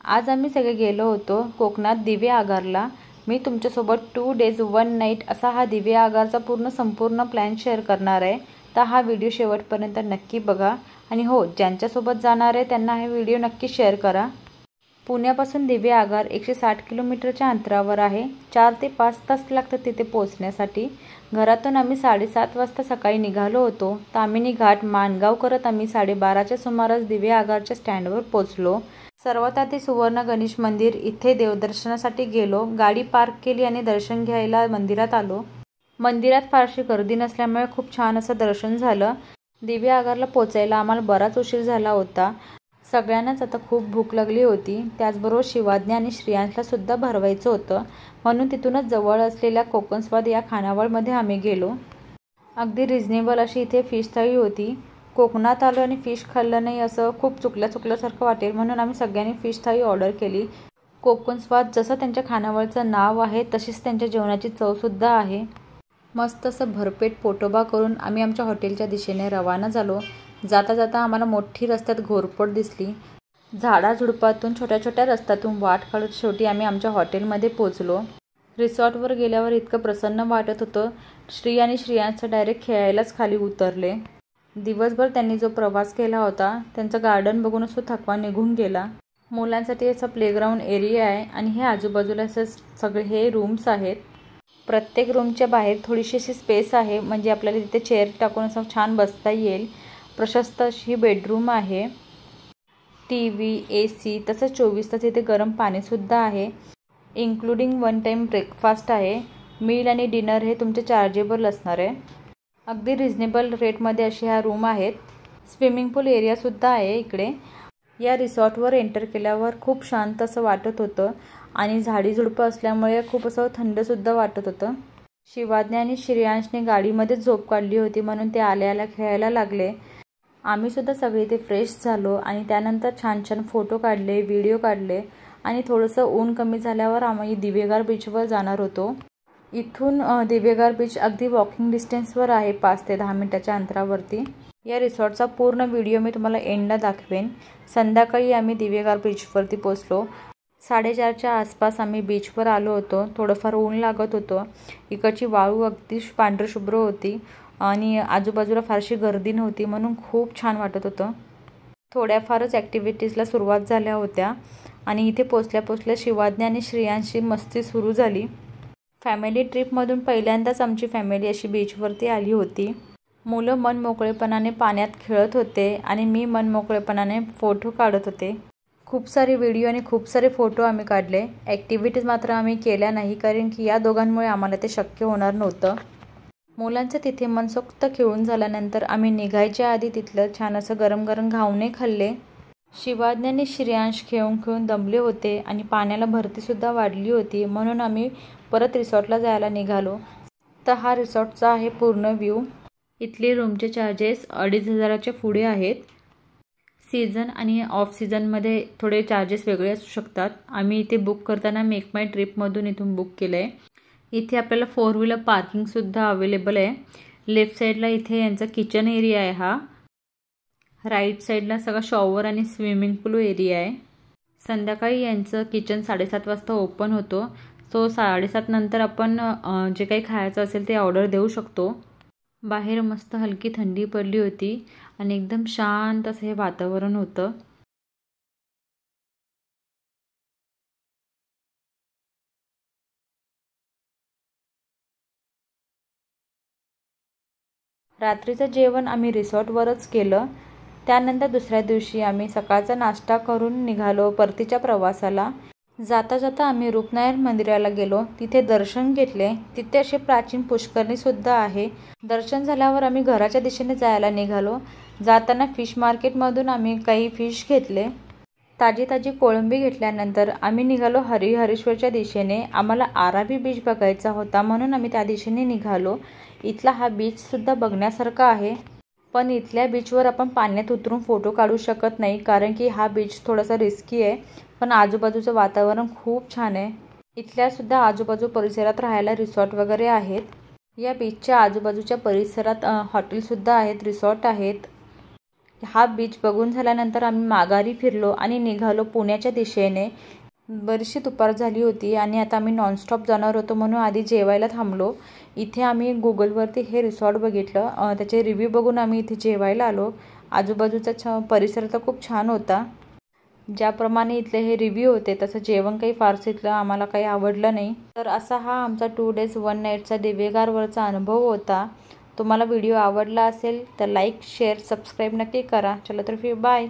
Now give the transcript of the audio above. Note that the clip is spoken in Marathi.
आज आम्ही सगळे गेलो होतो कोकणात दिवे आगारला। मी तुमच्यासोबत 2 डेज 1 नाईट असा हा दिवे आगारचा संपूर्ण प्लॅन शेअर करणार आहे। तर हा व्हिडिओ शेवटपर्यंत नक्की बघा आणि हो, ज्यांच्यासोबत जाणार आहे त्यांना हा व्हिडिओ नक्की शेअर करा। पुण्यापासून दिवे आगार 160 किलोमीटरच्या अंतरावर आहे। 4 ते 5 तास लागतात तिथे पोहोचण्यासाठी। घरातून आम्ही 7:30 वाजता सकाळी निघालो होतो। तामिनी घाट माणगाव करत आम्ही 12:30च्या सुमारास दिवे आगारच्या स्टँडवर पोहोचलो। सर्वात आधी सुवर्ण गणेश मंदिर इथे देवदर्शनासाठी गेलो। गाडी पार्क केली आणि दर्शन घ्यायला मंदिरात आलो। मंदिरात फारशी गर्दी नसल्यामुळे खूप छान असं दर्शन झालं। दिवे आगारला पोचायला आम्हाला बराच उशीर झाला होता। सगळ्यांनाच आता खूप भूक लागली होती। त्याचबरोबर शिवाज्ञा आणि श्रियांशला सुद्धा भरवायचं होतं, म्हणून तिथूनच जवळ असलेल्या कोकण स्वाद या खानावळमध्ये आम्ही गेलो। अगदी रिझनेबल अशी इथे फिश थाळी होती। कोकणात आलो आणि फिश खाल्लं नाही असं खूप चुकल्यासारखं वाटेल, म्हणून आम्ही सगळ्यांनी फिश थाळी ऑर्डर केली। कोकण स्वाद जसं त्यांच्या खानावळचं नाव आहे तशीच त्यांच्या जेवणाची चवसुद्धा आहे। मस्त असं भरपेट पोटोबा करून आम्ही आमच्या हॉटेलच्या दिशेने रवाना झालो। जाता जाता आम्हाला मोठी रस्त्यात घोरपड दिसली। झाडाझुडपातून छोट्या रस्त्यातून वाट काढत शेवटी आम्ही आमच्या हॉटेलमध्ये पोहोचलो। रिसॉर्टवर गेल्यावर इतकं प्रसन्न वाटत होतं। श्री आणि श्रियांश डायरेक्ट खेळायलाच खाली उतरले। दिवसभर त्यांनी जो प्रवास केला होता त्यांचं गार्डन बघूनच तो थकवा निघून गेला। मुलांसाठी असा प्लेग्राऊंड एरिया आहे आणि हे आजूबाजूला असं सगळे हे रूम्स आहेत। प्रत्येक रूमच्या बाहेर थोडीशी अशी स्पेस आहे, म्हणजे आपल्याला तिथे चेअर टाकून असं छान बसता येईल। प्रशस्त अशी ही बेडरूम आहे। TV, AC तसंच 24 तास इथे गरम पाणीसुद्धा आहे। इन्क्लुडिंग 1 टाईम ब्रेकफास्ट आहे। मील आणि डिनर हे तुमचे चार्जेबल असणार आहे। अगदी रिझनेबल रेटमध्ये अशी ह्या रूम आहेत। स्विमिंग पूल एरियासुद्धा आहे इकडे। या रिसॉर्टवर एंटर केल्यावर खूप शांत असं वाटत होतं आणि झाडीझुडपं असल्यामुळे खूप असं थंडसुद्धा वाटत होतं। शिवाज्ञा आणि श्रियांशने गाडीमध्येच झोप काढली होती, म्हणून ते आल्या खेळायला लागले। आम्ही सुद्धा सगळे इथे फ्रेश झालो आणि त्यानंतर छान फोटो काढले, व्हिडिओ काढले आणि थोडंसं ऊन कमी झाल्यावर आम्ही दिवेगार बीचवर जाणार होतो। इथून दिवेगार बीच अगदी वॉकिंग डिस्टन्सवर आहे, 5 ते 10 मिनिटाच्या अंतरावरती। या रिसॉर्टचा पूर्ण व्हिडिओ मी तुम्हाला एंडला दाखवेन। संध्याकाळी आम्ही दिवेगार बीचवरती पोहोचलो। 4:30च्या आसपास आम्ही बीचवर आलो होतो। थोडंफार ऊन लागत होतं। इकडची वाळू अगदी पांढरशुभ्र होती आणि आजूबाजूला फारशी गर्दी नव्हती, म्हणून खूप छान वाटत होतं। थोड्याफारच ॲक्टिव्हिटीजला सुरुवात झाल्या होत्या आणि इथे पोचल्या शिवाज्ञा आणि श्रियांशची मस्ती सुरू झाली। फॅमिली ट्रिपमधून पहिल्यांदाच आमची फॅमिली अशी बीचवरती आली होती। मुलं मनमोकळेपणाने पाण्यात खेळत होते आणि मी मनमोकळेपणाने फोटो काढत होते। खूप सारे व्हिडिओ आणि खूप सारे फोटो आम्ही काढले। ॲक्टिव्हिटीज मात्र आम्ही केल्या नाही, कारण की या दोघांमुळे आम्हाला ते शक्य होणार नव्हतं। मुलांचं तिथे मनसोक्त खेळून झाल्यानंतर आम्ही निघायच्या आधी तिथलं छान असं गरम घावणे खाल्ले। शिवाज्ञा आणि श्रियांश खेळून दमले होते आणि पाण्याला भरतीसुद्धा वाढली होती, म्हणून आम्ही परत रिसॉर्टला जायला निघालो। तर हा रिसॉर्टचा आहे पूर्ण व्ह्यू। इथले रूमचे चार्जेस 2,500च्या पुढे आहेत। सीझन आणि ऑफ सीझनमध्ये थोडे चार्जेस वेगळे असू शकतात। आम्ही इथे बुक करताना मेक माय ट्रिपमधून इथून बुक केलं आहे। इथे आपल्याला 4 व्हीलर पार्किंगसुद्धा अवेलेबल आहे। लेफ्ट साईडला इथे यांचा किचन एरिया आहे हा। राईट साईडला सगळा शॉवर आणि स्विमिंग पूल एरिया आहे। संध्याकाळी यांचं किचन 7:30 वाजता ओपन होतो। सो 7:30 नंतर आपण जे काही खायचं असेल ते ऑर्डर देऊ शकतो। बाहेर मस्त हलकी थंडी पडली होती आणि एकदम शांत असं हे वातावरण होतं। रात्रीचं जेवण आम्ही रिसॉर्टवरच केलं। त्यानंतर दुसऱ्या दिवशी आम्ही सकाळचा नाश्ता करून निघालो परतीच्या प्रवासाला। जाता जाता आम्ही रूपनारायण मंदिराला गेलो, तिथे दर्शन घेतले। तिथे असे प्राचीन पुष्करणीसुद्धा आहे। दर्शन झाल्यावर आम्ही घराच्या दिशेने जायला निघालो। जाताना फिश मार्केटमधून आम्ही काही फिश घेतले। ताजी कोळंबी घेतल्यानंतर आम्ही निघालो हरिहरेश्वरच्या दिशेने। आम्हाला आरावी बीच बघायचा होता, म्हणून आम्ही त्या दिशेने निघालो। इथला हा बीचसुद्धा बघण्यासारखा आहे, पण इथल्या बीचवर आपण पाण्यात उतरून फोटो काढू शकत नाही, कारण की हा बीच थोडासा रिस्की आहे। पण आजूबाजूचं वातावरण खूप छान आहे। इथल्या सुद्धा आजूबाजू परिसरात राहायला रिसॉर्ट वगैरे आहेत। या बीचच्या आजूबाजूच्या परिसरात हॉटेलसुद्धा आहेत, रिसॉर्ट आहेत। हा बीच बघून झाल्यानंतर आम्ही माघारी फिरलो आणि निघालो पुण्याच्या दिशेने। बरीचशी दुपार झाली होती आणि आता आम्ही नॉनस्टॉप जाणार होतो म्हणून आधी जेवायला थांबलो। इथे आम्ही गुगलवरती हे रिसॉर्ट बघितलं, त्याचे रिव्ह्यू बघून आम्ही इथे जेवायला आलो। आजूबाजूचा परिसर तर खूप छान होता। ज्याप्रमाणे इथले हे रिव्ह्यू होते तसं जेवण काही फारसं इथलं आम्हाला काही आवडलं नाही। तर असा हा आमचा 2 डेज 1 नाईटचा दिवेगारवरचा अनुभव होता। तुम्हाला व्हिडिओ आवडला असेल तर लाईक शेअर सबस्क्राईब नक्की करा। चला तर फिर बाय।